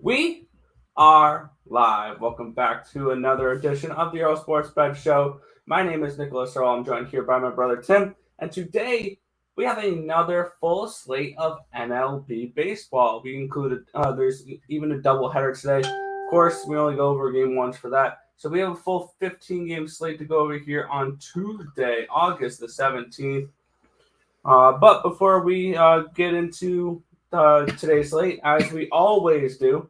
We are live. Welcome back to another edition of the Earle Sports Bet Show. My name is Nicholas Earle. I'm joined here by my brother Tim, and today we have another full slate of MLB baseball. We included there's even a doubleheader today. Of course, we only go over game ones for that. So we have a full 15-game slate to go over here on Tuesday, August the 17th. But before we get into today's slate, as we always do,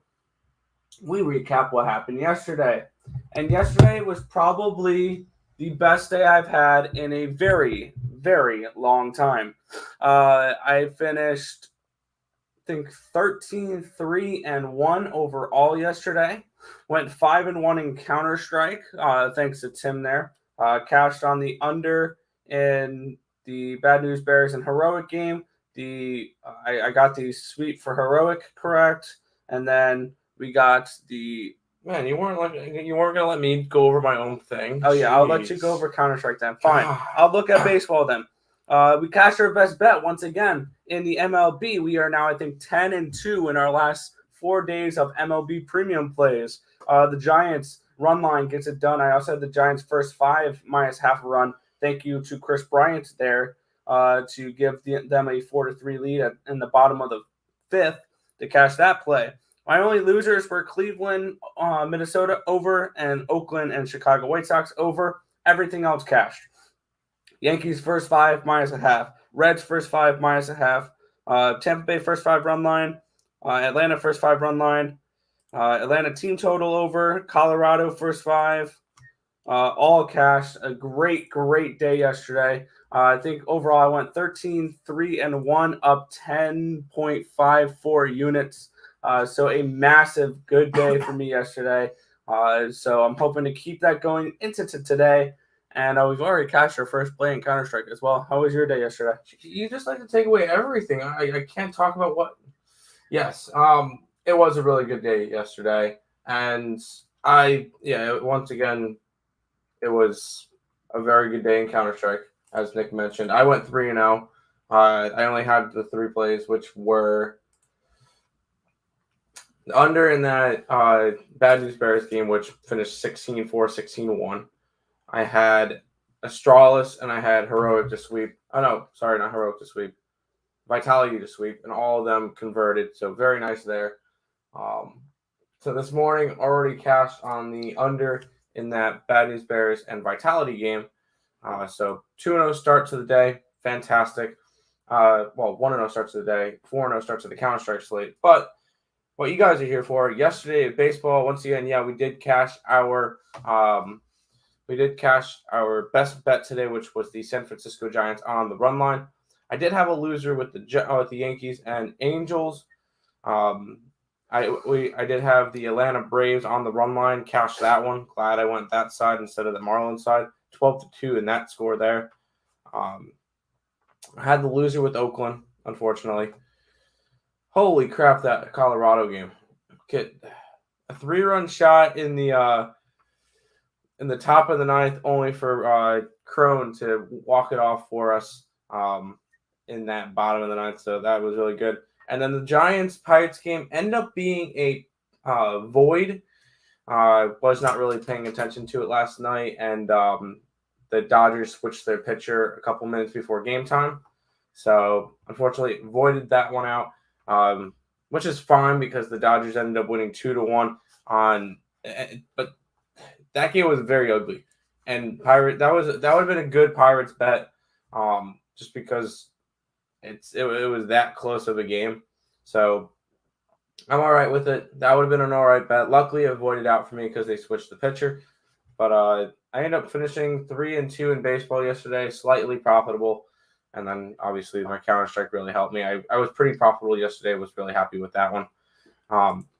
we recap what happened yesterday. And yesterday was probably the best day I've had in a very, very long time. I finished, I think, 13-3-1 overall yesterday. Went 5-1 in Counter-Strike, thanks to Tim there. Cashed on the under in the Bad News Bears and Heroic game. I got the sweep for Heroic correct, and then we got the You weren't gonna let me go over my own thing. Oh yeah, I'll let you go over Counter-Strike then. Fine. I'll look at baseball then. We cashed our best bet once again in the MLB. We are now, I think, 10-2 in our last 4 days of MLB premium plays. The Giants run line gets it done. I also had the Giants first 5 minus half a run. Thank you to Chris Bryant there to give them a 4-3 lead in the bottom of the 5th to cash that play. My only losers were Cleveland, Minnesota over, and Oakland and Chicago White Sox over. Everything else cashed. Yankees first 5 minus a half. Reds first 5 minus a half. Tampa Bay first 5 run line. Atlanta first 5 run line. Atlanta team total over. Colorado first 5. All cashed. A great day yesterday. I think overall I went 13-3-1, up 10.54 units. So a massive good day for me yesterday. So I'm hoping to keep that going into today. And we've already cashed our first play in Counter-Strike as well. How was your day yesterday? You just like to take away everything. I can't talk about what. Yes, it was a really good day yesterday, and once again, it was a very good day in Counter-Strike, as Nick mentioned. I went 3-0. I only had the 3 plays, which were under in that Bad News Bears game, which finished 16-4, 16-1. I had Astralis and I had Heroic to sweep. Oh, no, sorry, not Heroic to sweep. Vitality to sweep, and all of them converted. So very nice there. So this morning, already cashed on the under in that Bad News Bears and Vitality game. So 2-0 start to the day. Fantastic. 1-0 start to the day. 4-0 start to the Counter-Strike slate. But what you guys are here for, yesterday at baseball, once again, we did cash our best bet today, which was the San Francisco Giants on the run line. I did have a loser with the Yankees and Angels. I did have the Atlanta Braves on the run line, cashed that one. Glad I went that side instead of the Marlins side. 12-2 in that score there. I had the loser with Oakland, unfortunately. Holy crap, that Colorado game. Get a 3-run shot in the top of the 9th, only for Crone to walk it off for us in that bottom of the 9th. So that was really good. And then the Giants-Pirates game ended up being a void. Was not really paying attention to it last night. And the Dodgers switched their pitcher a couple minutes before game time. So unfortunately, voided that one out. Which is fine because the Dodgers ended up winning 2-1 but that game was very ugly, and that would have been a good Pirates bet, just because it was that close of a game. So I'm all right with it. That would have been an all right bet. Luckily, it avoided out for me because they switched the pitcher. But I ended up finishing 3-2 in baseball yesterday, slightly profitable. And then, obviously, my Counter-Strike really helped me. I was pretty profitable yesterday. Was really happy with that one.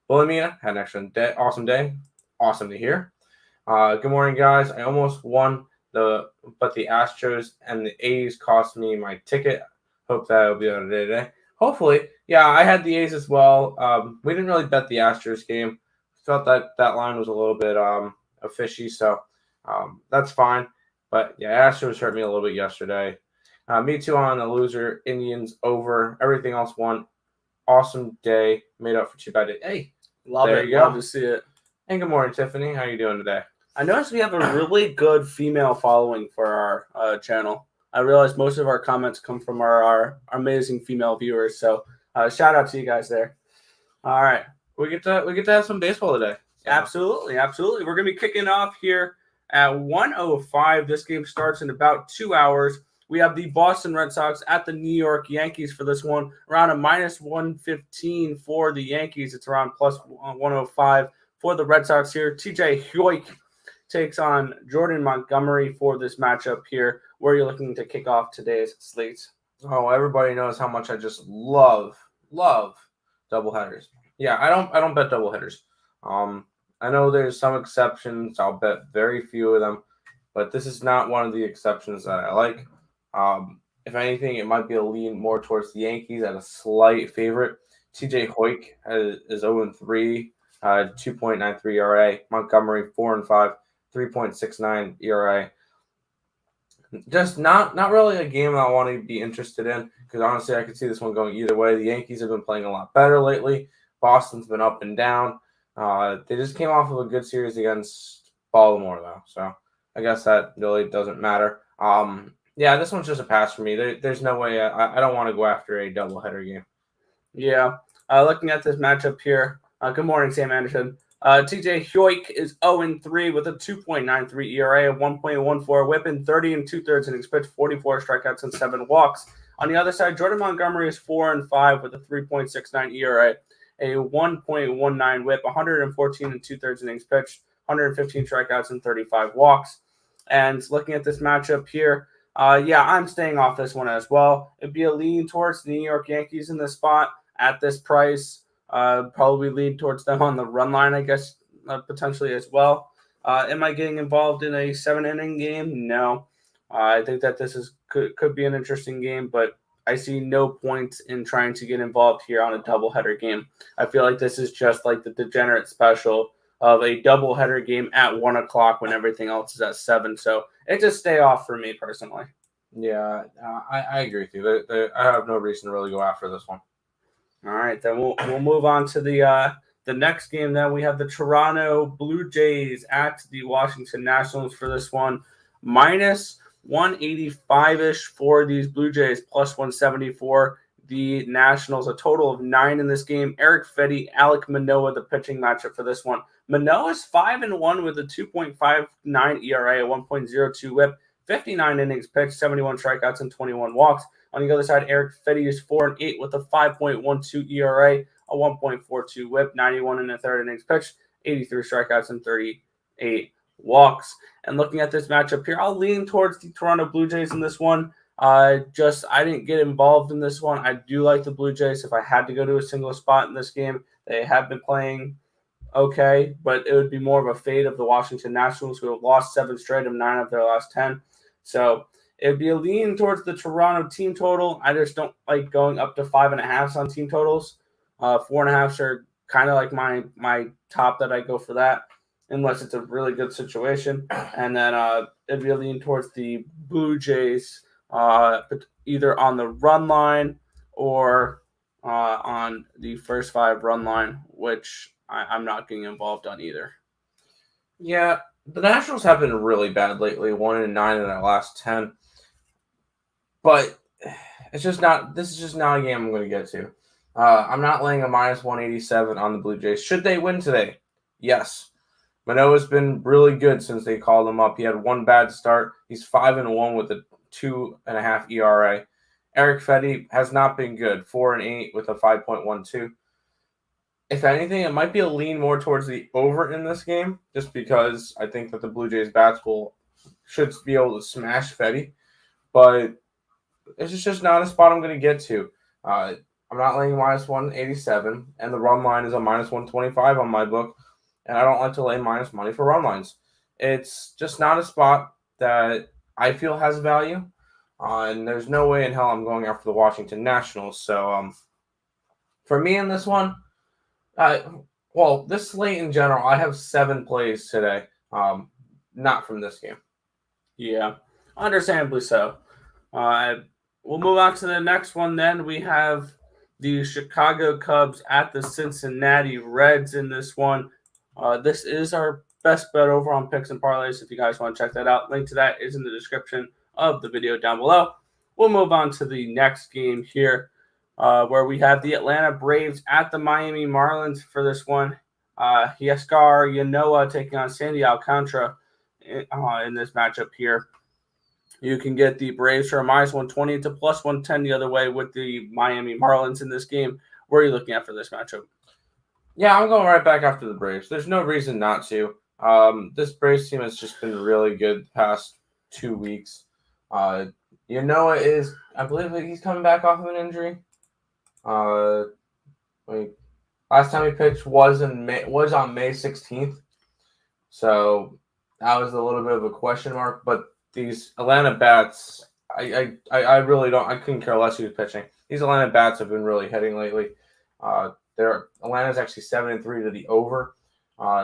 Bulimia had an excellent day. Awesome day. Awesome to hear. Good morning, guys. I almost won, but the Astros and the A's cost me my ticket. Hope that will be on today. Hopefully. Yeah, I had the A's as well. We didn't really bet the Astros game. Felt that line was a little bit fishy, so that's fine. But, yeah, Astros hurt me a little bit yesterday. Me too on the loser. Indians over. Everything else won. Awesome day. Made up for 2 bad days. Hey, Love There it. you go. Love to see it. And good morning, Tiffany. How you doing today? I noticed we have a really good female following for our channel. I realize most of our comments come from our amazing female viewers. So shout out to you guys there. All right. We get to have some baseball today. So. Absolutely. We're going to be kicking off here at 1:05. This game starts in about 2 hours. We have the Boston Red Sox at the New York Yankees for this one. Around a minus 115 for the Yankees. It's around plus 105 for the Red Sox here. TJ Hoyk takes on Jordan Montgomery for this matchup here. Where are you looking to kick off today's slate? Oh, everybody knows how much I just love doubleheaders. Yeah, I don't bet doubleheaders. I know there's some exceptions. I'll bet very few of them, but this is not one of the exceptions that I like. If anything, it might be a lean more towards the Yankees at a slight favorite. TJ Hoyk is 0-3, 2.93 ERA. Montgomery 4-5, 3.69 ERA. Just not really a game I want to be interested in because honestly, I could see this one going either way. The Yankees have been playing a lot better lately. Boston's been up and down. They just came off of a good series against Baltimore, though, so I guess that really doesn't matter. Yeah, this one's just a pass for me. There's no way I don't want to go after a doubleheader game. Yeah, looking at this matchup here. Good morning, Sam Anderson. TJ Hoyk is 0-3 with a 2.93 ERA, a 1.14 whip, and 30 2/3 innings pitched, 44 strikeouts, and 7 walks. On the other side, Jordan Montgomery is 4-5 with a 3.69 ERA, a 1.19 whip, 114 2/3 innings pitched, 115 strikeouts, and 35 walks. And looking at this matchup here, I'm staying off this one as well. It'd be a lean towards the New York Yankees in this spot at this price. Probably lean towards them on the run line, I guess, potentially as well. Am I getting involved in a 7-inning game? No. I think that this could be an interesting game, but I see no point in trying to get involved here on a doubleheader game. I feel like this is just like the degenerate special of a doubleheader game at 1 o'clock when everything else is at 7. So it just stay off for me personally. Yeah, I agree with you. I have no reason to really go after this one. All right, then we'll move on to the next game. Then we have the Toronto Blue Jays at the Washington Nationals for this one. Minus 185-ish for these Blue Jays, plus 170 for the Nationals. A total of 9 in this game. Eric Fedde, Alek Manoah, the pitching matchup for this one. Manoah's 5-1 with a 2.59 ERA, a 1.02 whip, 59 innings pitched, 71 strikeouts, and 21 walks. On the other side, Eric Fedde is 4-8 with a 5.12 ERA, a 1.42 whip, 91 1/3 innings pitched, 83 strikeouts, and 38 walks. And looking at this matchup here, I'll lean towards the Toronto Blue Jays in this one. I didn't get involved in this one. I do like the Blue Jays. If I had to go to a single spot in this game, they have been playing okay, but it would be more of a fade of the Washington Nationals, who have lost 7 straight of 9 of their last 10. So it'd be a lean towards the Toronto team total. I just don't like going up to 5.5 on team totals. 4.5 are kind of like my top that I go for that, unless it's a really good situation. And then it'd be a lean towards the Blue Jays, either on the run line or on the first 5 run line, which I'm not getting involved on either. Yeah, the Nationals have been really bad lately, 1-9 in their last 10. But it's just not. This is just not a game I'm going to get to. I'm not laying a minus 187 on the Blue Jays. Should they win today? Yes. Manoah's been really good since they called him up. He had 1 bad start. He's 5-1 with a 2.5 ERA. Eric Fedde has not been good. 4-8 with a 5.12. If anything, it might be a lean more towards the over in this game, just because I think that the Blue Jays bats should be able to smash Fedde. But it's just not a spot I'm going to get to. I'm not laying minus 187, and the run line is a minus 125 on my book, and I don't like to lay minus money for run lines. It's just not a spot that I feel has value, and there's no way in hell I'm going after the Washington Nationals. So for me in this one, this slate in general, I have 7 plays today, not from this game. Yeah, understandably so. We'll move on to the next one then. We have the Chicago Cubs at the Cincinnati Reds in this one. This is our best bet over on picks and parlays. If you guys want to check that out, link to that is in the description of the video down below. We'll move on to the next game here, where we have the Atlanta Braves at the Miami Marlins for this one. Huascar Ynoa taking on Sandy Alcantara in this matchup here. You can get the Braves for a -120 to +110 the other way with the Miami Marlins in this game. What are you looking at for this matchup? Yeah, I'm going right back after the Braves. There's no reason not to. This Braves team has just been really good the past 2 weeks. I believe he's coming back off of an injury. Last time he pitched was on May 16th. So that was a little bit of a question mark. But these Atlanta bats, I really don't. I couldn't care less who's pitching. These Atlanta bats have been really hitting lately. Atlanta's actually 7-3 to the over.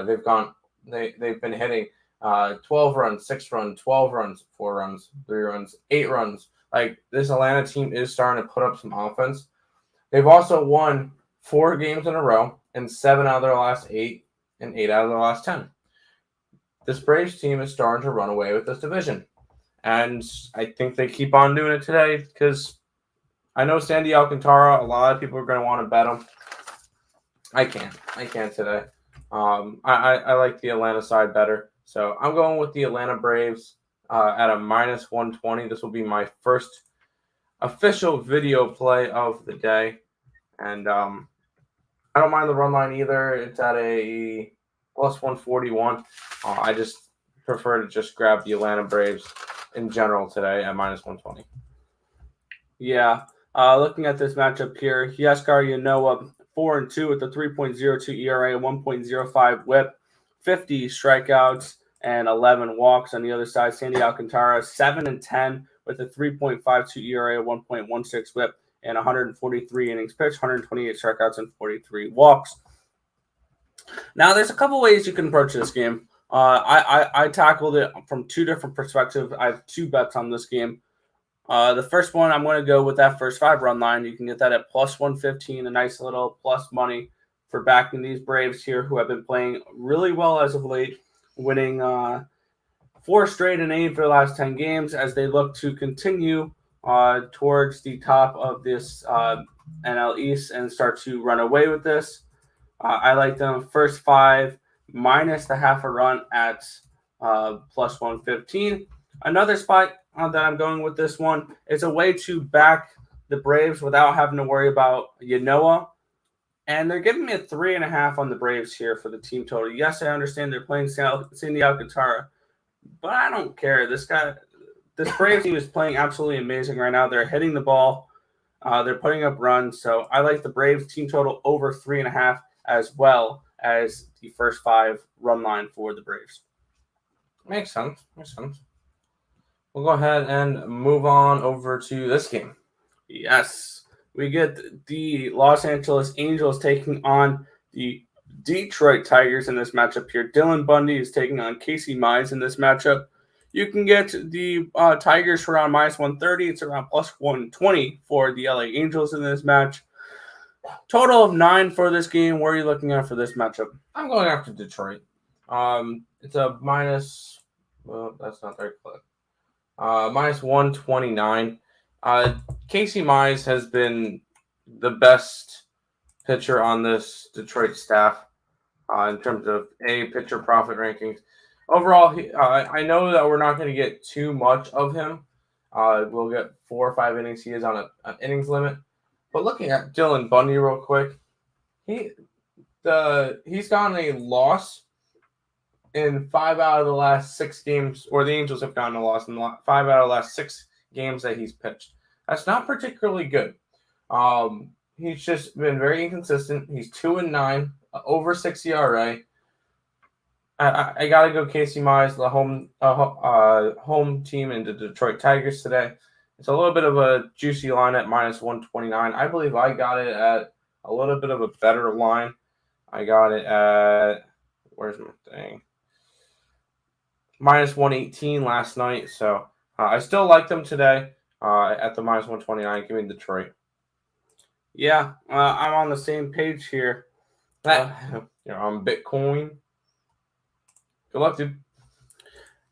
They've been hitting 12 runs, 6 runs, 12 runs, 4 runs, 3 runs, 8 runs. Like, this Atlanta team is starting to put up some offense. They've also won 4 games in a row, and 7 out of their last 8, and 8 out of their last 10. This Braves team is starting to run away with this division. And I think they keep on doing it today because I know Sandy Alcantara, a lot of people are going to want to bet him. I can't today. I like the Atlanta side better. So I'm going with the Atlanta Braves at a -120. This will be my first official video play of the day. And I don't mind the run line either. It's at a +141. I just prefer to just grab the Atlanta Braves in general today at -120. Yeah. Looking at this matchup here, Huascar Ynoa 4-2 with a 3.02 ERA, 1.05 WHIP, 50 strikeouts, and 11 walks. On the other side, Sandy Alcantara 7-10 with a 3.52 ERA, 1.16 WHIP, and 143 innings pitched, 128 strikeouts, and 43 walks. Now, there's a couple ways you can approach this game. I tackled it from 2 different perspectives. I have 2 bets on this game. The first one, I'm going to go with that first 5 run line. You can get that at +115, a nice little plus money for backing these Braves here, who have been playing really well as of late, winning 4 straight and 8 for the last 10 games as they look to continue towards the top of this NL East and start to run away with this. I like them first 5 minus the half a run at +115. Another spot that I'm going with this one is a way to back the Braves without having to worry about Ynoa. And they're giving me a 3.5 on the Braves here for the team total. Yes, I understand they're playing Sandy Alcantara, but I don't care. This Braves team is playing absolutely amazing right now. They're hitting the ball. They're putting up runs. So I like the Braves team total over 3.5 as well as the first 5 run line for the Braves. Makes sense. We'll go ahead and move on over to this game. Yes. We get the Los Angeles Angels taking on the Detroit Tigers in this matchup here. Dylan Bundy is taking on Casey Mize in this matchup. You can get the Tigers for around -130. It's around +120 for the LA Angels in this match. Total of 9 for this game. Where are you looking at for this matchup? I'm going after Detroit. It's a minus. Well, that's not very close. -129. Casey Mize has been the best pitcher on this Detroit staff in terms of pitcher profit rankings. Overall, I know that we're not going to get too much of him. We'll get 4 or 5 innings. He is on an innings limit. But looking at Dylan Bundy real quick, he's gotten a loss in 5 out of the last 6 games, or the Angels have gotten a loss in 5 out of the last 6 games that he's pitched. That's not particularly good. He's just been very inconsistent. He's 2-9, over 6 ERA. I gotta go Casey Mize, the home team in the Detroit Tigers today. It's a little bit of a juicy line at -129. I believe I got it at a little bit of a better line. I got it at where's my thing? -118 last night. So I still like them today at the -129. Give me Detroit. Yeah, I'm on the same page here. You're on Bitcoin. Good luck, dude.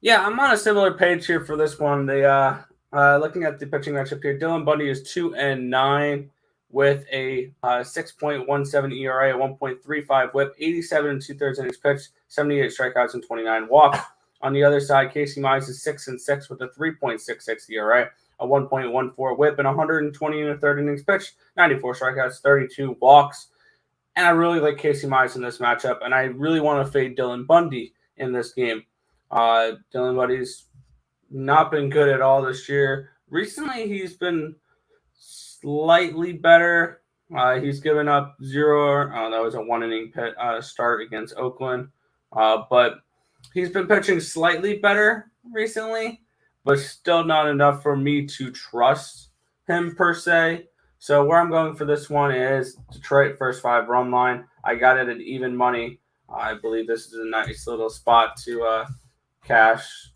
Yeah, I'm on a similar page here for this one. Looking at the pitching matchup here, Dylan Bundy is 2-9 with a 6.17 ERA, 1.35 WHIP, 87 and 2/3 innings pitched, 78 strikeouts and 29 walks. On the other side, Casey Mize is 6-6 with a 3.66 ERA, a 1.14 WHIP, and 120 and a third innings pitched, 94 strikeouts, 32 walks. And I really like Casey Mize in this matchup, and I really want to fade Dylan Bundy in this game. Dylan Bundy's not been good at all this year. Recently, he's been slightly better. He's given up 0. That was a 1 inning start against Oakland. But he's been pitching slightly better recently, but still not enough for me to trust him per se. So where I'm going for this one is Detroit first 5 run line. I got it at even money. I believe this is a nice little spot to cash.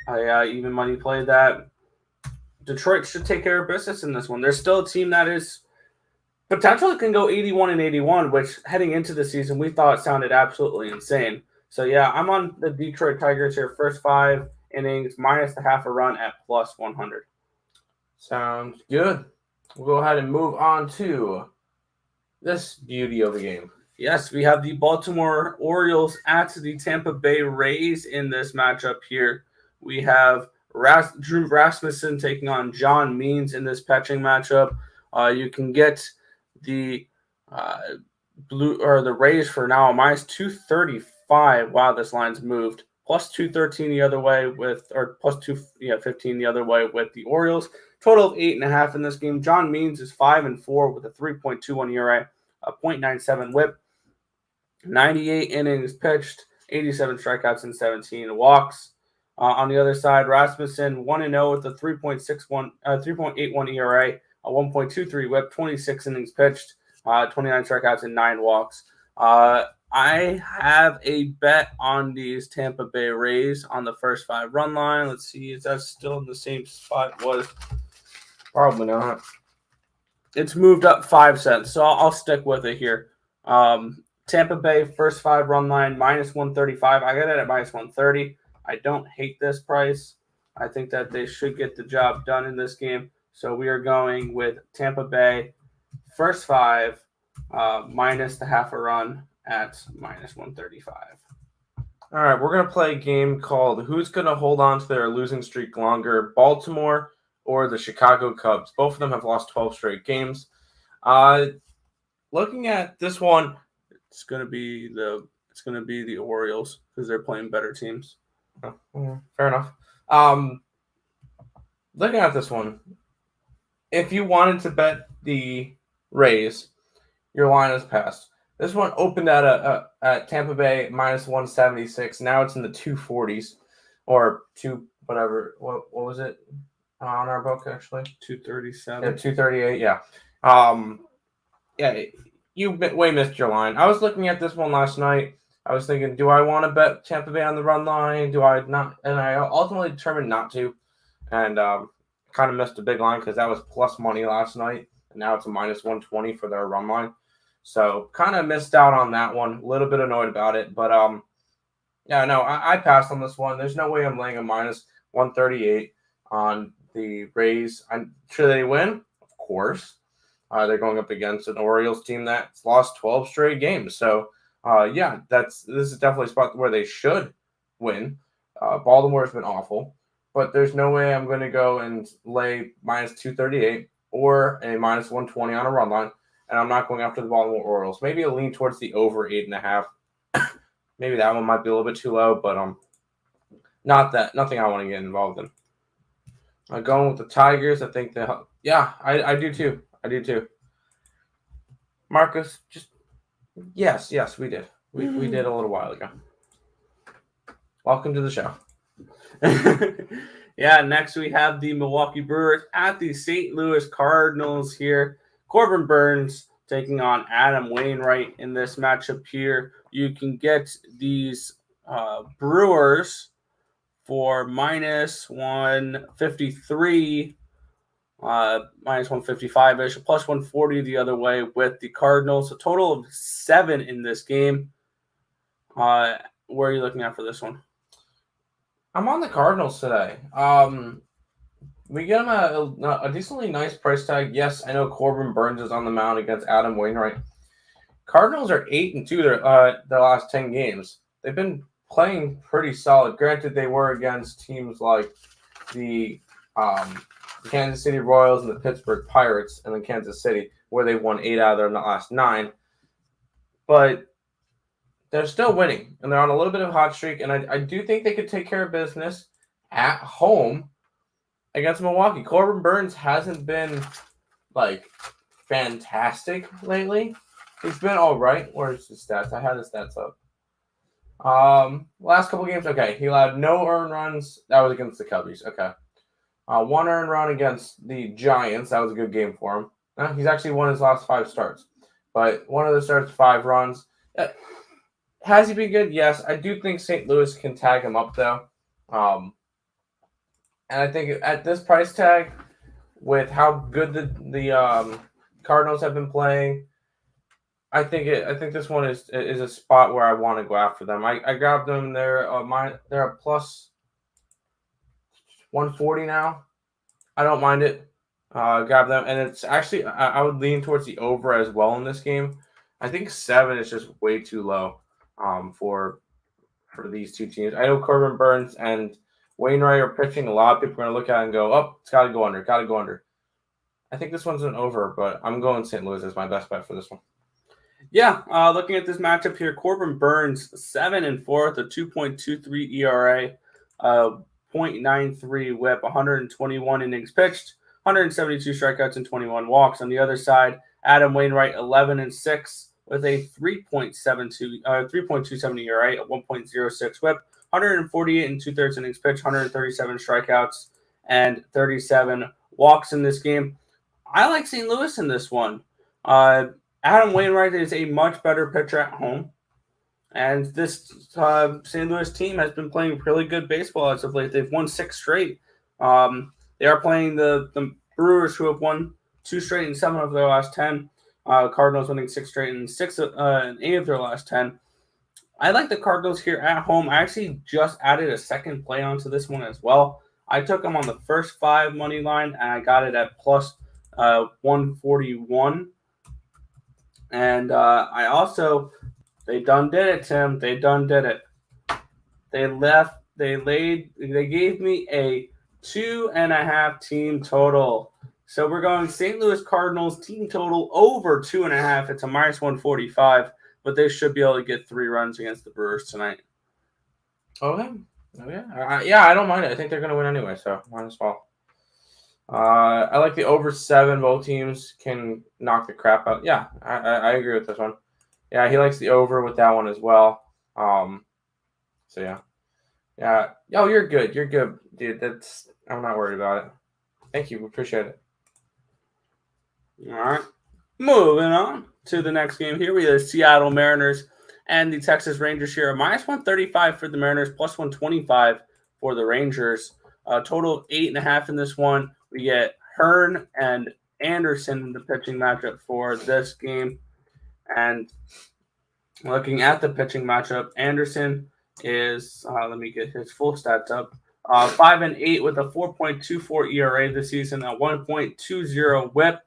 I even money played that. Detroit should take care of business in this one. They're still a team that is potentially can go 81-81, which heading into the season we thought sounded absolutely insane. So yeah, I'm on the Detroit Tigers here. First 5 innings minus the half a run at plus 100. Sounds good. We'll go ahead and move on to this beauty of a game. Yes, we have the Baltimore Orioles at the Tampa Bay Rays in this matchup here. We have Drew Rasmussen taking on John Means in this pitching matchup. You can get the the Rays for now minus 235. Wow, this line's moved. Plus 213 the other way plus 215 the other way with the Orioles. Total of 8.5 in this game. John Means is 5-4 with a 3.21 ERA, a 0.97 WHIP, 98 innings pitched, 87 strikeouts and 17 walks. On the other side, Rasmussen 1-0 with a 3.81 ERA, a 1.23 WHIP, 26 innings pitched, 29 strikeouts and 9 walks. I have a bet on these Tampa Bay Rays on the first 5 run line. Let's see, is that still in the same spot it was? Probably not. It's moved up 5 cents, so I'll stick with it here. Tampa Bay first 5 run line minus 135. I got it at minus 130. I don't hate this price. I think that they should get the job done in this game. So we are going with Tampa Bay first 5 minus the half a run at minus 135. All right, we're going to play a game called Who's Going to Hold On to Their Losing Streak Longer, Baltimore or the Chicago Cubs. Both of them have lost 12 straight games. Looking at this one, it's going to be the Orioles because they're playing better teams. Fair enough. Looking at this one, if you wanted to bet the Rays, your line is passed. This one opened at Tampa Bay minus 176. Now it's in the 240s or whatever. What was it on our book actually? 237. Yeah, 238. Yeah. Yeah. You way missed your line. I was looking at this one last night. I was thinking, do I want to bet Tampa Bay on the run line? Do I not? And I ultimately determined not to. And kind of missed a big line because that was plus money last night. And now it's a minus 120 for their run line. So kind of missed out on that one. A little bit annoyed about it. But yeah, no, I passed on this one. There's no way I'm laying a minus 138 on the Rays. Should they win? Of course. They're going up against an Orioles team that's lost 12 straight games. So, yeah, this is definitely a spot where they should win. Baltimore's been awful, but there's no way I'm going to go and lay minus 238 or a minus 120 on a run line, and I'm not going after the Baltimore Orioles. Maybe a lean towards the over 8.5. Maybe that one might be a little bit too low, but nothing I want to get involved in. Going with the Tigers, I think I do too. I do too. Marcus, yes, we did. We did a little while ago. Welcome to the show. Yeah, next we have the Milwaukee Brewers at the St. Louis Cardinals here. Corbin Burns taking on Adam Wainwright in this matchup here. You can get these Brewers for minus 153. minus 155-ish, plus 140 the other way with the Cardinals. A total of 7 in this game. Where are you looking at for this one? I'm on the Cardinals today. We get them a decently nice price tag. Yes, I know Corbin Burns is on the mound against Adam Wainwright. Cardinals are 8-2 their last 10 games. They've been playing pretty solid. Granted, they were against teams like the Kansas City Royals and the Pittsburgh Pirates and then Kansas City, where they've won 8 out of their last 9. But they're still winning, and they're on a little bit of a hot streak, and I do think they could take care of business at home against Milwaukee. Corbin Burns hasn't been, fantastic lately. He's been all right. Where's his stats? I had his stats up. Last couple games, okay. He allowed no earned runs. That was against the Cubbies. Okay. 1 earned run against the Giants. That was a good game for him. He's actually won his last 5 starts. But one of the starts, 5 runs. Has he been good? Yes. I do think St. Louis can tag him up, though. And I think at this price tag, with how good the Cardinals have been playing, I think this one is a spot where I want to go after them. I grabbed them. They're a plus 140 now. I don't mind it. Grab them, and it's actually I would lean towards the over as well in this game. I think 7 is just way too low for these two teams. I know Corbin Burns and Wainwright are pitching. A lot of people are going to look at it and go, "Oh, it's got to go under. Got to go under." I think this one's an over, but I'm going St. Louis as my best bet for this one. Yeah, looking at this matchup here, Corbin Burns 7-4 with a 2.23 ERA, 0.93 WHIP, 121 innings pitched, 172 strikeouts and 21 walks. On the other side, Adam Wainwright 11-6 with a 3.27 ERA, a 1.06 WHIP, 148 2/3 innings pitched, 137 strikeouts and 37 walks in this game. I like St. Louis in this one. Adam Wainwright is a much better pitcher at home. And this St. Louis team has been playing really good baseball as of late. They've won 6 straight. They are playing the Brewers, who have won 2 straight and 7 of their last 10. Cardinals winning 6 straight and 8 of their last 10. I like the Cardinals here at home. I actually just added a second play onto this one as well. I took them on the first 5 money line, and I got it at plus 141. And I also, they done did it, Tim. They done did it. They gave me a 2.5 team total. So we're going St. Louis Cardinals team total over 2.5. It's a minus 145, but they should be able to get 3 runs against the Brewers tonight. Okay. Oh, yeah. I don't mind it. I think they're going to win anyway, so might as well. I like the over 7. Both teams can knock the crap out. Yeah, I agree with this one. Yeah, he likes the over with that one as well. So yeah. Yo, you're good. You're good, dude. I'm not worried about it. Thank you. We appreciate it. All right. Moving on to the next game here. We have the Seattle Mariners and the Texas Rangers here. Minus 135 for the Mariners, plus 125 for the Rangers. Total of 8.5 in this one. We get Hearn and Anderson in the pitching matchup for this game. And looking at the pitching matchup, Anderson is, let me get his full stats up, 5-8 with a 4.24 ERA this season, a 1.20 WHIP,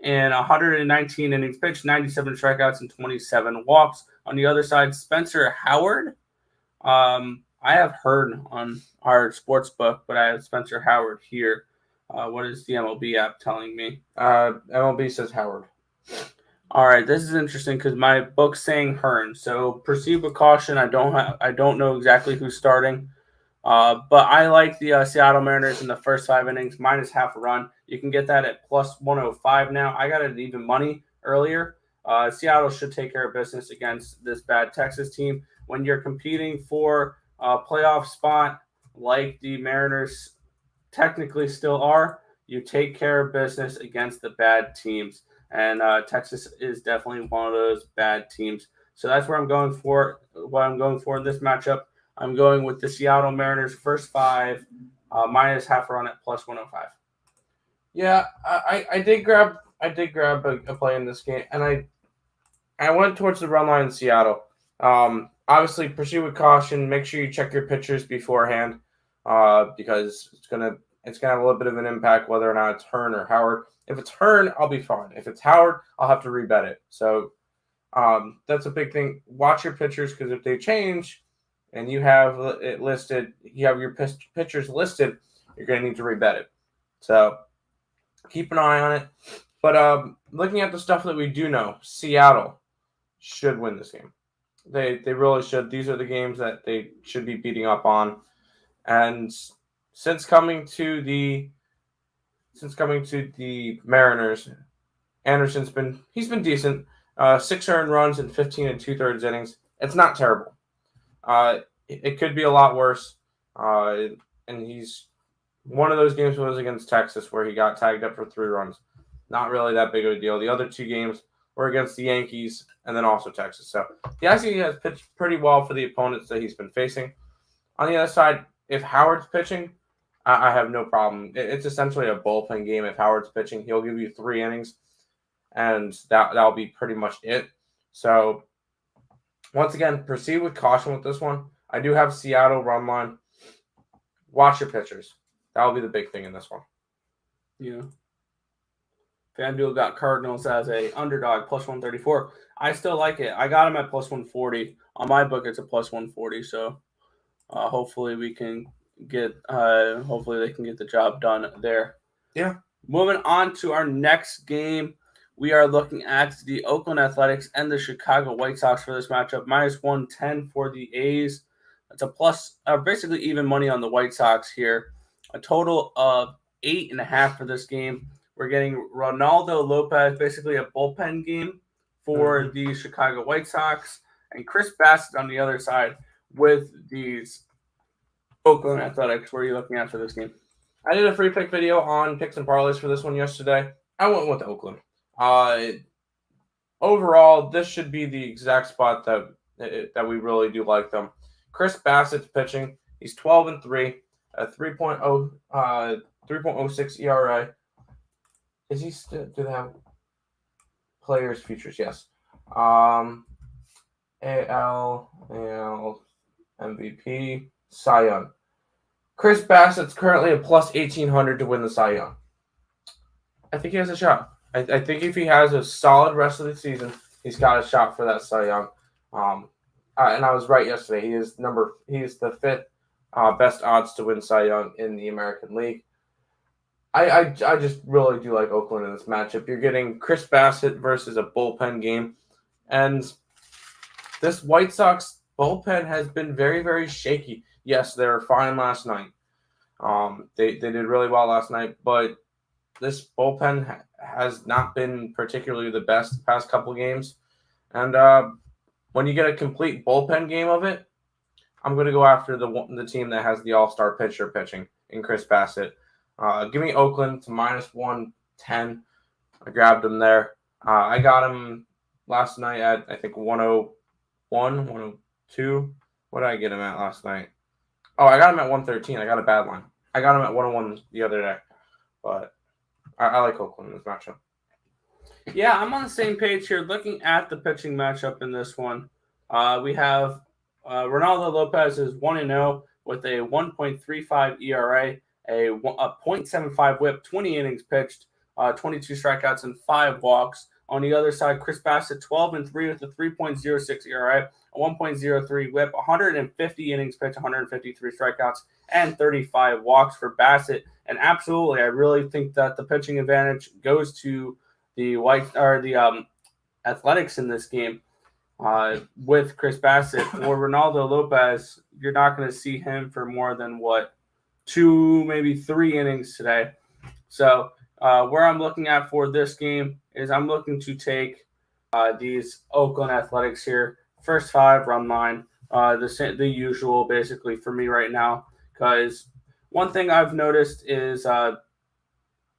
and 119 innings pitched, 97 strikeouts, and 27 walks. On the other side, Spencer Howard. I have Hearn on our sports book, but I have Spencer Howard here. What is the MLB app telling me? MLB says Howard. All right, this is interesting because my book's saying Hearn. So proceed with caution. I don't know exactly who's starting, but I like the Seattle Mariners in the first 5 innings, minus half a run. You can get that at plus 105 now. I got it at even money earlier. Seattle should take care of business against this bad Texas team. When you're competing for a playoff spot like the Mariners technically still are, you take care of business against the bad teams. And Texas is definitely one of those bad teams. So that's where I'm going for. What I'm going for in this matchup, I'm going with the Seattle Mariners first 5, minus half a run at plus 105. Yeah, I did grab a play in this game, and I went towards the run line in Seattle. Obviously, proceed with caution. Make sure you check your pitchers beforehand, because it's gonna have a little bit of an impact whether or not it's Hearn or Howard. If it's Hearn, I'll be fine. If it's Howard, I'll have to rebet it. So that's a big thing. Watch your pitchers, because if they change and you have it listed, you have your pitchers listed, you're gonna need to rebet it. So keep an eye on it. But looking at the stuff that we do know, Seattle should win this game. They really should. These are the games that they should be beating up on. And since coming to the Mariners, Anderson's been decent. 6 earned runs in 15 2/3 innings. It's not terrible. It could be a lot worse. And he's one of those games was against Texas where he got tagged up for 3 runs. Not really that big of a deal. The other 2 games were against the Yankees and then also Texas. So he actually has pitched pretty well for the opponents that he's been facing. On the other side, if Howard's pitching, I have no problem. It's essentially a bullpen game. If Howard's pitching, he'll give you 3 innings, and that'll be pretty much it. So once again, proceed with caution with this one. I do have Seattle run line. Watch your pitchers. That'll be the big thing in this one. Yeah. FanDuel got Cardinals as a underdog plus 134. I still like it. I got them at plus 140. On my book, it's a plus 140. So hopefully we can get. Hopefully they can get the job done there. Yeah. Moving on to our next game, we are looking at the Oakland Athletics and the Chicago White Sox for this matchup. Minus 110 for the A's. It's a plus, basically even money on the White Sox here. A total of 8.5 for this game. We're getting Ronaldo Lopez, basically a bullpen game for the Chicago White Sox, and Chris Bassett on the other side with these Oakland Athletics. What are you looking at for this game? I did a free pick video on picks and parlays for this one yesterday. I went with Oakland. Overall, this should be the exact spot that we really do like them. Chris Bassett's pitching. He's 12-3, a 3.06 ERA. Is he still? Do they have players futures? Yes. AL MVP Cy Young. Chris Bassett's currently a plus 1,800 to win the Cy Young. I think he has a shot. I think if he has a solid rest of the season, he's got a shot for that Cy Young. And I was right yesterday. He is the 5th best odds to win Cy Young in the American League. I just really do like Oakland in this matchup. You're getting Chris Bassett versus a bullpen game. And this White Sox bullpen has been very, very shaky. Yes, they were fine last night. They did really well last night, but this bullpen has not been particularly the best the past couple games. And when you get a complete bullpen game of it, I'm going to go after the team that has the all-star pitcher pitching in Chris Bassett. Give me Oakland to minus 110. I grabbed him there. I got him last night at, I think, 101, 102. What did I get him at last night? Oh, I got him at 113. I got a bad line. I got him at 101 the other day. But I like Oakland in this matchup. Yeah, I'm on the same page here. Looking at the pitching matchup in this one, we have Ronaldo Lopez is 1-0 with a 1.35 ERA, a 0.75 WHIP, 20 innings pitched, 22 strikeouts, and 5 walks. On the other side, Chris Bassett, 12-3 with a 3.06 ERA, a 1.03 WHIP, 150 innings pitched, 153 strikeouts, and 35 walks for Bassett. And absolutely, I really think that the pitching advantage goes to the Athletics in this game. With Chris Bassett. For Ronaldo Lopez, you're not going to see him for more than 2, maybe 3 innings today. So where I'm looking at for this game is I'm looking to take these Oakland Athletics here. First 5 run line, the usual basically for me right now. Because one thing I've noticed is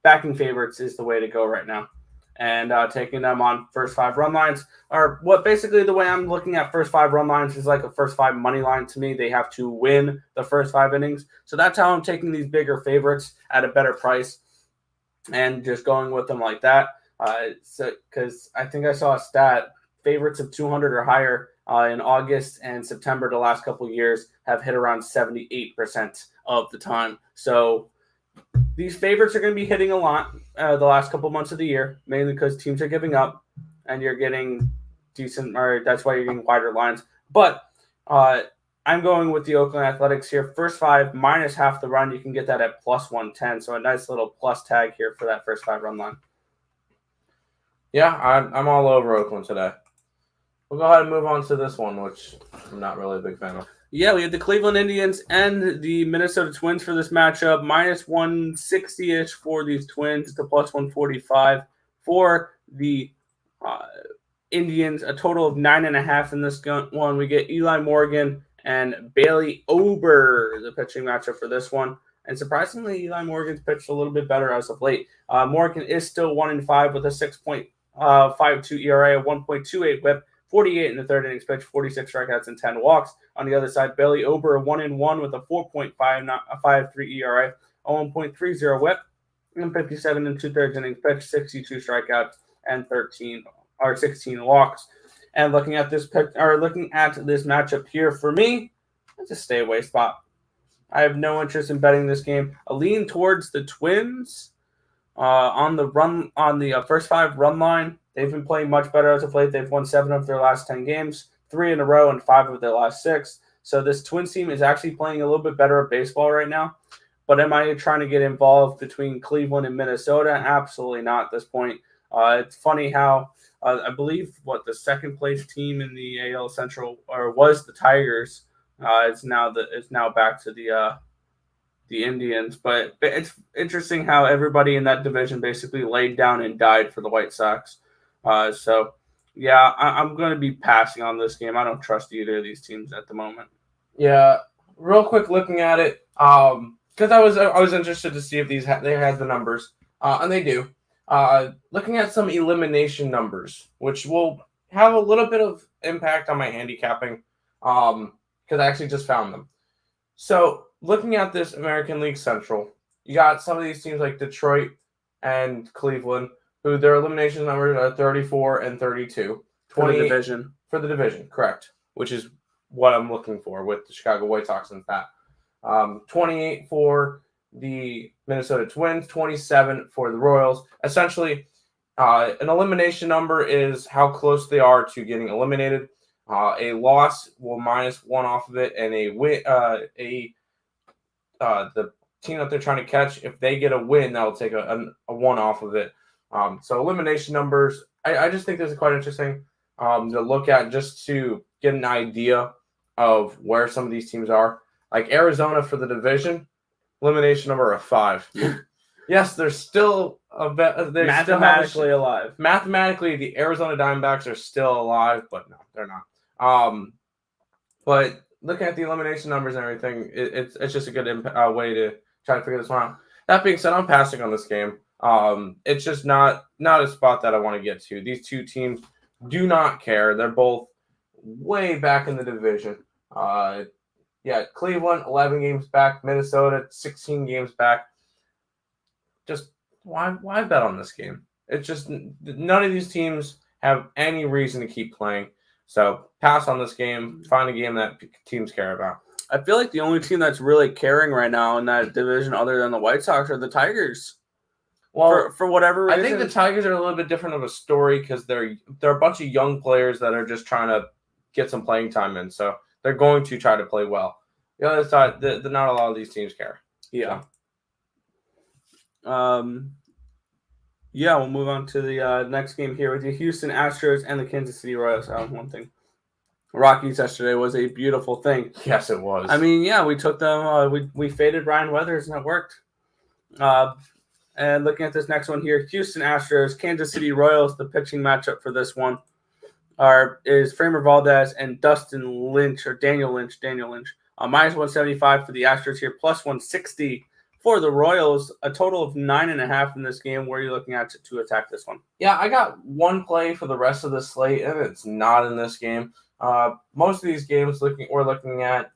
backing favorites is the way to go right now. And taking them on first 5 run lines, or what basically the way I'm looking at first 5 run lines is like a first 5 money line to me. They have to win the first 5 innings. So that's how I'm taking these bigger favorites at a better price. and just going with them like that. Because I think I saw a stat, favorites of 200 or higher in August and September the last couple of years have hit around 78% of the time. So these favorites are going to be hitting a lot the last couple of months of the year, mainly because teams are giving up and you're getting decent, or that's why you're getting wider lines. But I'm going with the Oakland Athletics here. First 5 minus half the run. You can get that at plus 110. So a nice little plus tag here for that first 5 run line. Yeah, I'm all over Oakland today. We'll go ahead and move on to this one, which I'm not really a big fan of. Yeah, we have the Cleveland Indians and the Minnesota Twins for this matchup. Minus 160-ish for these Twins to plus 145 for the Indians. A total of 9.5 in this one. We get Eli Morgan and Bailey Ober, the pitching matchup for this one. And surprisingly, Eli Morgan's pitched a little bit better as of late. Morgan is still 1-5 with a 6.52 ERA, a 1.28 WHIP, 48 in the third innings pitch, 46 strikeouts and 10 walks. On the other side, Bailey Ober, 1-1 with a 4.53 ERA, a 1.30 WHIP, and 57 in 2/3 innings pitch, 62 strikeouts and 16 walks. And looking at this matchup here, for me, it's a stay away spot. I have no interest in betting this game. A lean towards the Twins on the first 5 run line. They've been playing much better as of late. They've won 7 of their last 10 games, 3 in a row, and 5 of their last 6. So this Twins team is actually playing a little bit better at baseball right now. But am I trying to get involved between Cleveland and Minnesota? Absolutely not at this point. It's funny how I believe the second place team in the AL Central was the Tigers. It's now back to the Indians, but it's interesting how everybody in that division basically laid down and died for the White Sox. So yeah, I'm going to be passing on this game. I don't trust either of these teams at the moment. Yeah, real quick looking at it, because I was interested to see if they had the numbers, and they do. Looking at some elimination numbers, which will have a little bit of impact on my handicapping, because I actually just found them. So looking at this American League Central, you got some of these teams like Detroit and Cleveland, who their elimination numbers are 34 and 32. For the division. For the division, correct. Which is what I'm looking for with the Chicago White Sox and that. 28 for the Minnesota Twins, 27 for the Royals. Essentially, an elimination number is how close they are to getting eliminated. A loss will minus 1 off of it, and a win, the team that they're trying to catch, if they get a win, that will take a 1 off of it. So elimination numbers, I just think this is quite interesting to look at, just to get an idea of where some of these teams are. Like Arizona for the division, elimination number of 5. Yes, they're still mathematically alive. Mathematically, the Arizona Diamondbacks are still alive, but no, they're not. But looking at the elimination numbers and everything, it's just a good way to try to figure this one out. That being said, I'm passing on this game. It's just not a spot that I want to get to. These two teams do not care. They're both way back in the division. Cleveland 11 games back, Minnesota 16 games back. Just why bet on this game? It's just none of these teams have any reason to keep playing. So pass on this game. Find a game that teams care about. I feel like the only team that's really caring right now in that division, other than the White Sox, are the Tigers. Well, for whatever reason, I think the Tigers are a little bit different of a story because they're a bunch of young players that are just trying to get some playing time in. So they're going to try to play well. The other side, not a lot of these teams care. Yeah. We'll move on to the next game here with the Houston Astros and the Kansas City Royals. One thing. Rockies yesterday was a beautiful thing. Yes, it was. I mean, we took them. We faded Ryan Weathers, and it worked. And looking at this next one here, Houston Astros, Kansas City Royals, the pitching matchup for this one is Framber Valdez and Daniel Lynch. Minus 175 for the Astros here, plus 160 for the Royals. A total of 9.5 in this game. Where are you looking at to attack this one? Yeah, I got one play for the rest of the slate, and it's not in this game. Most of these games we're looking at,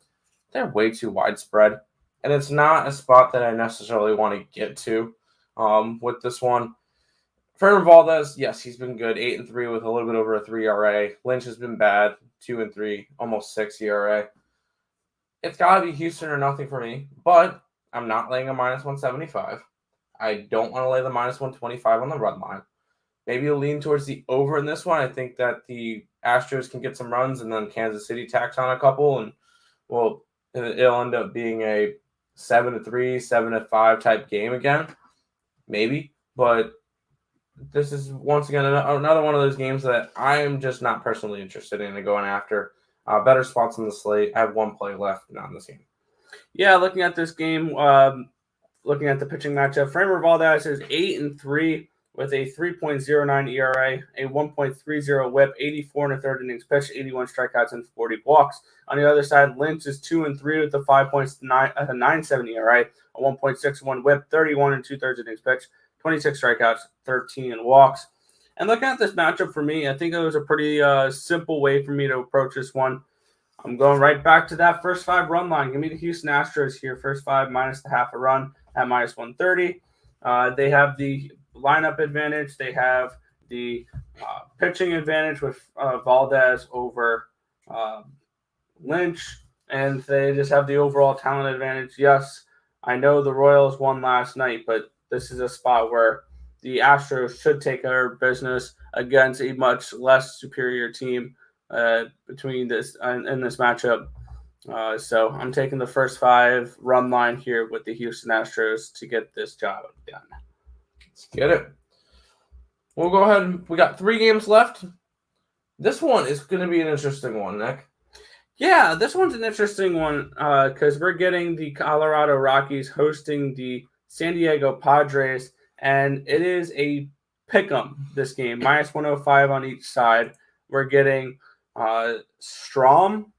they're way too widespread, and it's not a spot that I necessarily want to get to. with this one. Framber Valdez, yes, he's been good. 8-3 with a little bit over a 3 ERA. Lynch has been bad. 2-3, almost 6 ERA. It's got to be Houston or nothing for me, but I'm not laying a minus 175. I don't want to lay the minus 125 on the run line. Maybe you'll lean towards the over in this one. I think that the Astros can get some runs, and then Kansas City tacks on a couple, and it'll end up being a 7-3, 7-5 type game again. Maybe, but this is once again another one of those games that I am just not personally interested in going after. Better spots on the slate. I have one play left on this game. Yeah, looking at this game, looking at the pitching matchup, Framber Valdez is 8-3 with a 3.09 ERA, a 1.30 WHIP, 84 1/3 innings pitched, 81 strikeouts, and 40 walks. On the other side, Lynch is 2-3 with a 5.97 ERA, a 1.61 WHIP, 31 2/3 innings pitched, 26 strikeouts, 13 walks. And looking at this matchup for me, I think it was a pretty simple way for me to approach this one. I'm going right back to that first 5 run line. Give me the Houston Astros here. First 5 minus the half a run at minus 130. They have the lineup advantage. They have the pitching advantage with Valdez over Lynch. And they just have the overall talent advantage. Yes, I know the Royals won last night, but this is a spot where the Astros should take care of business against a much less superior team between this in this matchup. So I'm taking the first 5 run line here with the Houston Astros to get this job done. Let's get it. We'll go ahead. We got 3 games left. This one is going to be an interesting one, Nick. Yeah, this one's an interesting one because we're getting the Colorado Rockies hosting the San Diego Padres, and it is a pick'em this game, minus 105 on each side. We're getting Strom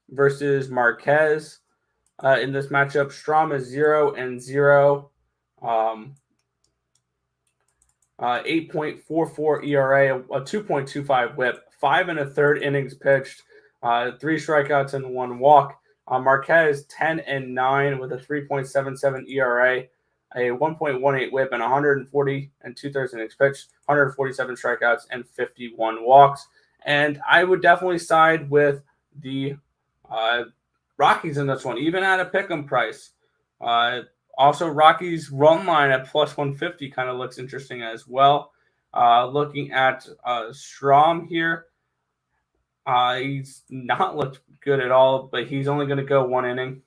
versus Marquez in this matchup. Strom is 0-0, 8.44 ERA, a 2.25 WHIP, 5 1/3 innings pitched, 3 strikeouts and 1 walk. Marquez 10-9 with a 3.77 ERA, a 1.18 WHIP, and 140 2/3 innings pitched, 147 strikeouts and 51 walks. And I would definitely side with the Rockies in this one, even at a pick'em price. Also, Rockies run line at plus 150 kind of looks interesting as well. Looking at Strom here, he's not looked good at all, but he's only going to go 1 inning.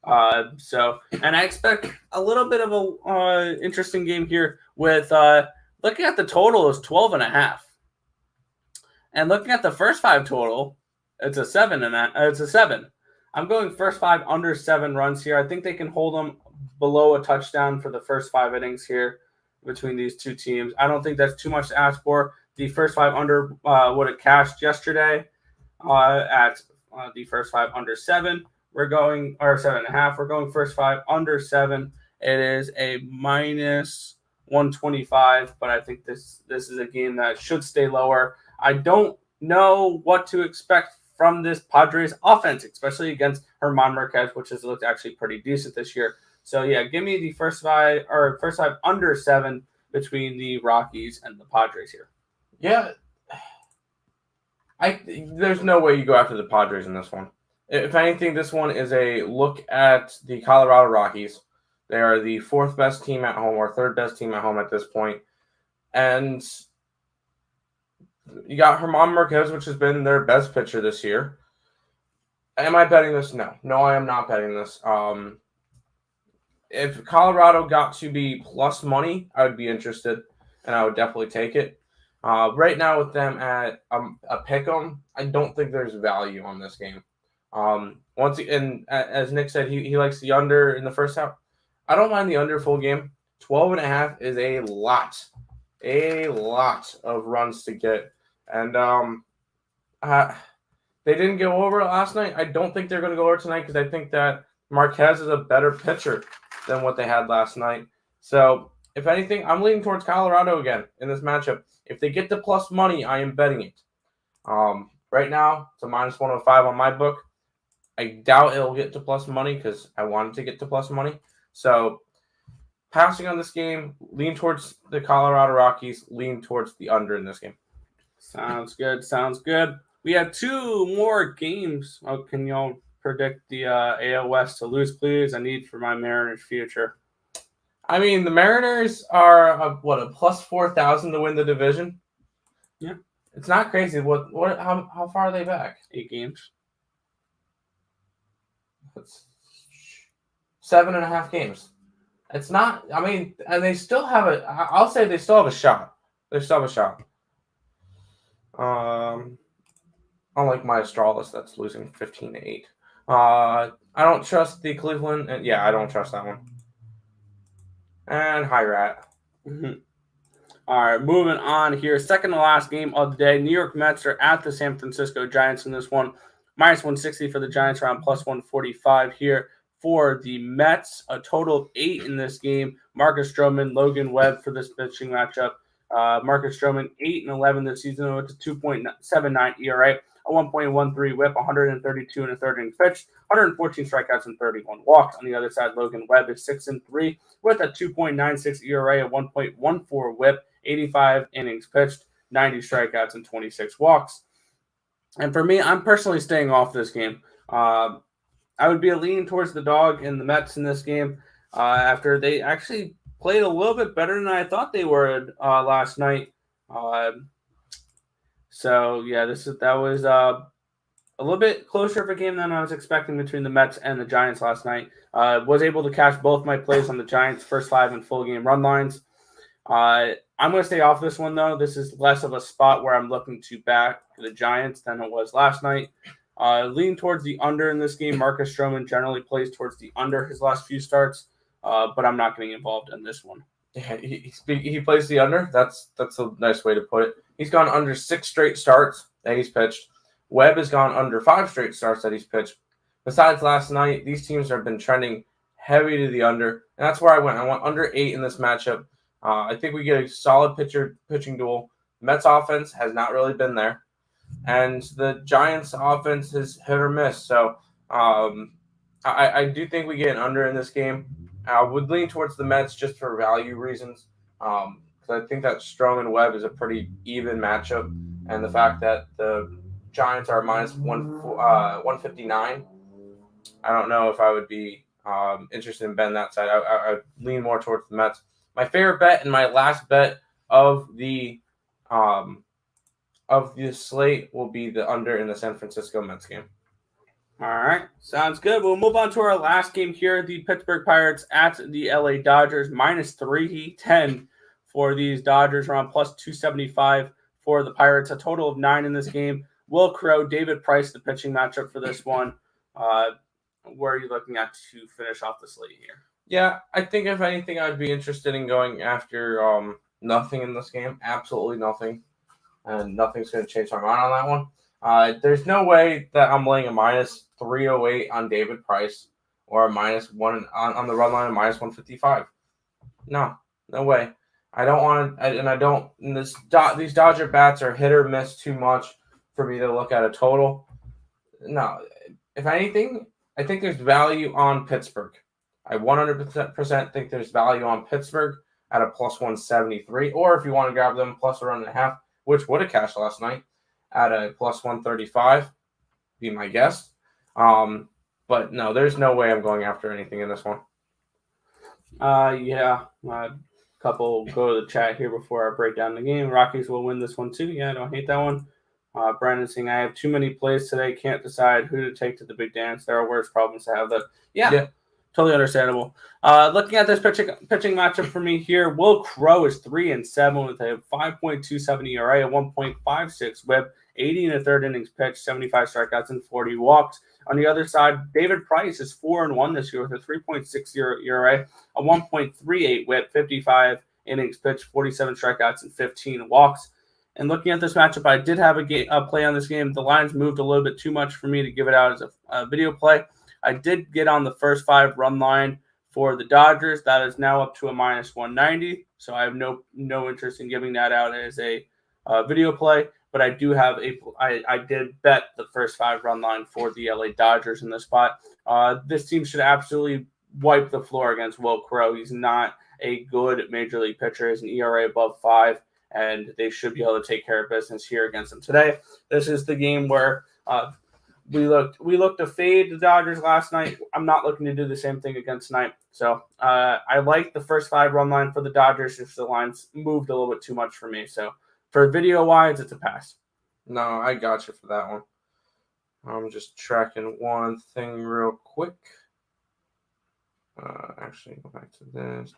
And I expect a little bit of a interesting game here with looking at the total is 12.5. And looking at the first 5 total, it's a 7 it's a 7. I'm going first 5 under 7 runs here. I think they can hold them below a touchdown for the first 5 innings here between these two teams. I don't think that's too much to ask for. The first 5 under would have cashed yesterday at the first 5 under 7. We're going, or 7.5. We're going first 5 under 7. It is a minus 125, but I think this is a game that should stay lower. I don't know what to expect from this Padres offense, especially against German Marquez, which has looked actually pretty decent this year. So yeah, give me the first 5 under 7 between the Rockies and the Padres here. Yeah, there's no way you go after the Padres in this one. If anything, this one is a look at the Colorado Rockies. They are the 4th best team at home or 3rd best team at home at this point. And you got German Marquez, which has been their best pitcher this year. Am I betting this? No. No, I am not betting this. If Colorado got to be plus money, I would be interested, and I would definitely take it. Right now with them at a pick'em, I don't think there's value on this game. Once again, as Nick said, he likes the under in the first half. I don't mind the under full game. 12.5 is a lot of runs to get, and they didn't go over it last night. I don't think they're going to go over tonight because I think that Marquez is a better pitcher than what they had last night. So if anything, I'm leaning towards Colorado again in this matchup. If they get the plus money, I am betting it. Right now, it's a minus 105 on my book. I doubt it'll get to plus money because I wanted to get to plus money. So passing on this game, lean towards the Colorado Rockies, lean towards the under in this game. Sounds good. Sounds good. We have 2 more games. Oh, can y'all predict the AL West to lose, please? I need for my Mariners' future. I mean, the Mariners are a plus 4,000 to win the division. Yeah, it's not crazy. How far are they back? 8 games. It's 7.5 games. It's not. I mean, and they still have a. I'll say they still have a shot. They still have a shot. Unlike my Astralis, that's losing 15-8. I don't trust the Cleveland. Yeah, I don't trust that one. And high rat. Mm-hmm. All right, moving on here. Second to last game of the day. New York Mets are at the San Francisco Giants in this one. Minus 160 for the Giants, around plus 145 here for the Mets. A total of 8 in this game. Marcus Stroman, Logan Webb for this pitching matchup. Marcus Stroman, 8-11 this season with a 2.79 ERA, a 1.13 whip, 132 and a third innings pitched, 114 strikeouts and 31 walks. On the other side, Logan Webb is 6-3 with a 2.96 ERA, a 1.14 whip, 85 innings pitched, 90 strikeouts and 26 walks. And for me, I'm personally staying off this game. I would be leaning towards the dog in the Mets in this game after they actually played a little bit better than I thought they were last night. So yeah, that was a little bit closer of a game than I was expecting between the Mets and the Giants last night. Was able to catch both my plays on the Giants' first 5 and full game run lines. I'm going to stay off this one though. This is less of a spot where I'm looking to back the Giants than it was last night. Lean towards the under in this game. Marcus Stroman generally plays towards the under his last few starts. But I'm not getting involved in this one. Yeah, he plays the under. That's a nice way to put it. He's gone under 6 straight starts that he's pitched. Webb has gone under 5 straight starts that he's pitched. Besides last night, these teams have been trending heavy to the under, and that's where I went. I went under 8 in this matchup. I think we get a solid pitching duel. Mets offense has not really been there, and the Giants offense is hit or miss. So I do think we get an under in this game. I would lean towards the Mets just for value reasons, because I think that Stroman Webb is a pretty even matchup, and the fact that the Giants are minus 159, I don't know if I would be interested in betting that side. I lean more towards the Mets. My favorite bet and my last bet of the slate will be the under in the San Francisco Mets game. All right, sounds good. We'll move on to our last game here. The Pittsburgh Pirates at the LA Dodgers, minus 310 for these Dodgers, around plus 275 for the Pirates. A total of 9 in this game. Will Crow, David Price, the pitching matchup for this one. Where are you looking at to finish off the slate here? Yeah, I think if anything, I'd be interested in going after nothing in this game. Absolutely nothing. And nothing's going to change my mind on that one. There's no way that I'm laying a minus 308 on David Price or a minus 1 on the run line of minus 155. No way. I don't want to, and I don't. And these Dodger bats are hit or miss too much for me to look at a total. No, if anything, I think there's value on Pittsburgh. I 100% think there's value on Pittsburgh at a plus 173, or if you want to grab them plus a run and a half, which would have cashed last night, at a plus 135, be my guess. But no, there's no way I'm going after anything in this one. Yeah. A couple go to the chat here before I break down the game. Rockies will win this one too. Yeah, I don't hate that one. Brandon saying, I have too many plays today. Can't decide who to take to the big dance. There are worse problems to have. That. Yeah. Totally understandable. Looking at this pitching matchup for me here, Will Crow is 3-7 with a 5.27 ERA, a 1.56 whip, 80 and a third innings pitched, 75 strikeouts and 40 walks. On the other side, David Price is 4-1 this year with a 3.60 ERA, a 1.38 whip, 55 innings pitched, 47 strikeouts and 15 walks. And looking at this matchup, I did have a play on this game. The lines moved a little bit too much for me to give it out as a video play. I did get on the first 5 run line for the Dodgers. That is now up to a minus 190. So I have no interest in giving that out as a video play. But I do have I did bet the first 5 run line for the LA Dodgers in this spot. This team should absolutely wipe the floor against Will Crow. He's not a good major league pitcher. Is an ERA above 5, and they should be able to take care of business here against them today. This is the game where we looked to fade the Dodgers last night. I'm not looking to do the same thing again tonight. So I like the first 5 run line for the Dodgers. If the lines moved a little bit too much for me, so for video wise, it's a pass. No, I got you for that one. I'm just tracking one thing real quick. Actually, go back to this.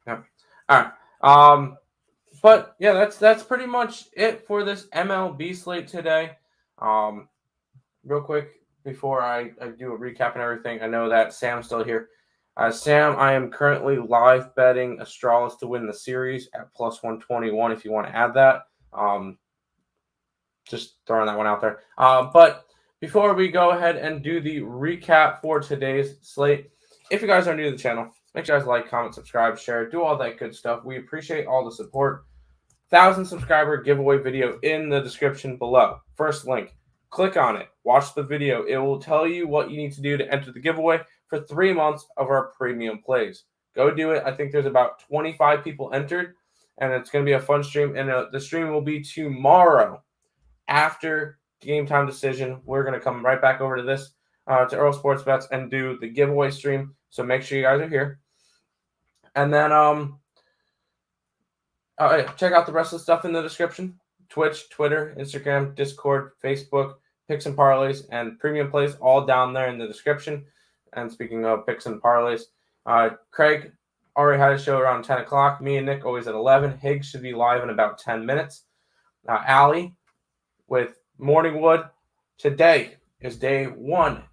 Yeah. All right. But yeah, that's pretty much it for this MLB slate today. Real quick before I do a recap and everything, I know that Sam's still here. Sam, I am currently live betting Astralis to win the series at plus 121. If you want to add that, just throwing that one out there. But before we go ahead and do the recap for today's slate, if you guys are new to the channel, make sure you guys like, comment, subscribe, share, do all that good stuff. We appreciate all the support. 1,000 subscriber giveaway video in the description below. First link. Click on it. Watch the video. It will tell you what you need to do to enter the giveaway for 3 months of our premium plays. Go do it. I think there's about 25 people entered, and it's going to be a fun stream. And the stream will be tomorrow after game time decision. We're going to come right back over to this, to Earle Sports Bets, and do the giveaway stream. So make sure you guys are here. And then check out the rest of the stuff in the description. Twitch, Twitter, Instagram, Discord, Facebook, Picks and Parleys, and Premium Plays, all down there in the description. And speaking of Picks and Parleys, Craig already had a show around 10 o'clock. Me and Nick always at 11. Higgs should be live in about 10 minutes. Allie with Morningwood. Today is day 1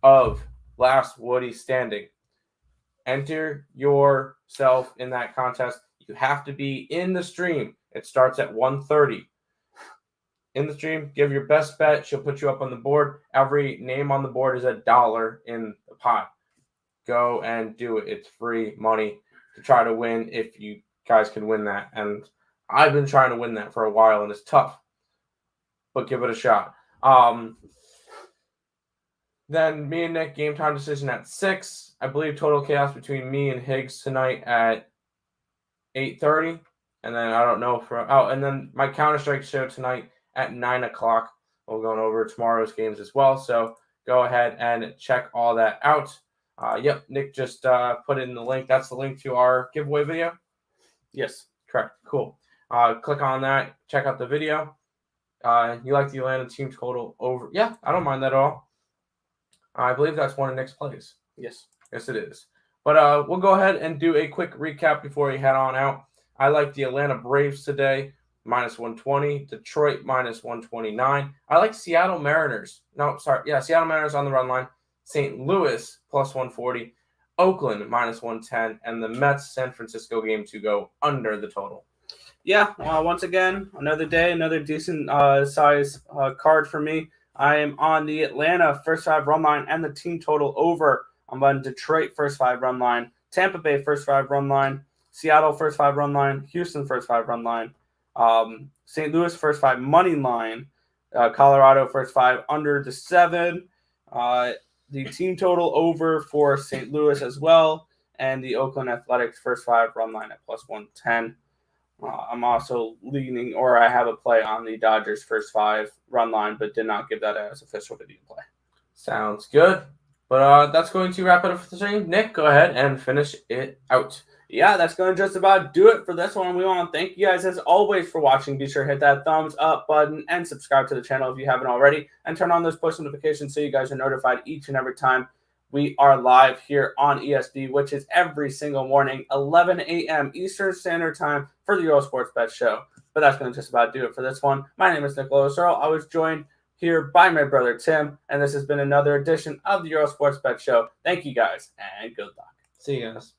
of Last Woody Standing. Enter yourself in that contest. You have to be in the stream. It starts at 1:30. In the stream, give your best bet. She'll put you up on the board. Every name on the board is $1 in the pot. Go and do it. It's free money to try to win if you guys can win that. And I've been trying to win that for a while, and it's tough. But give it a shot. Then me and Nick, game time decision at 6. I believe total chaos between me and Higgs tonight at 8:30. And then I don't know and then my Counter-Strike show tonight at 9 o'clock. We're going over tomorrow's games as well. So go ahead and check all that out. Yep, Nick just put in the link. That's the link to our giveaway video. Yes. Correct. Cool. Click on that. Check out the video. You like the Atlanta team total over? Yeah, I don't mind that at all. I believe that's one of Nick's plays. Yes. Yes, it is. But we'll go ahead and do a quick recap before we head on out. I like the Atlanta Braves today, minus 120. Detroit, minus 129. I like Seattle Mariners. Seattle Mariners on the run line. St. Louis, plus 140. Oakland, minus 110. And the Mets, San Francisco game to go under the total. Yeah, once again, another day, another decent size card for me. I am on the Atlanta first 5 run line and the team total over. I'm on Detroit first 5 run line, Tampa Bay first 5 run line, Seattle first 5 run line, Houston first 5 run line, St. Louis first 5 money line, Colorado first 5 under the 7, the team total over for St. Louis as well, and the Oakland Athletics first 5 run line at plus 110. I'm also leaning, or I have a play on the Dodgers first 5 run line, but did not give that as official video play. Sounds good. But that's going to wrap it up for the stream. Nick, go ahead and finish it out. Yeah, that's going to just about do it for this one. We want to thank you guys as always for watching. Be sure to hit that thumbs up button and subscribe to the channel if you haven't already. And turn on those push notifications so you guys are notified each and every time we are live here on ESB, which is every single morning, 11 a.m. Eastern Standard Time for the Earle Sports Bet Show. But that's going to just about do it for this one. My name is Nicholas Earle. I was joined here by my brother Tim, and this has been another edition of the Earle Sports Bet Show. Thank you guys, and good luck. See you guys.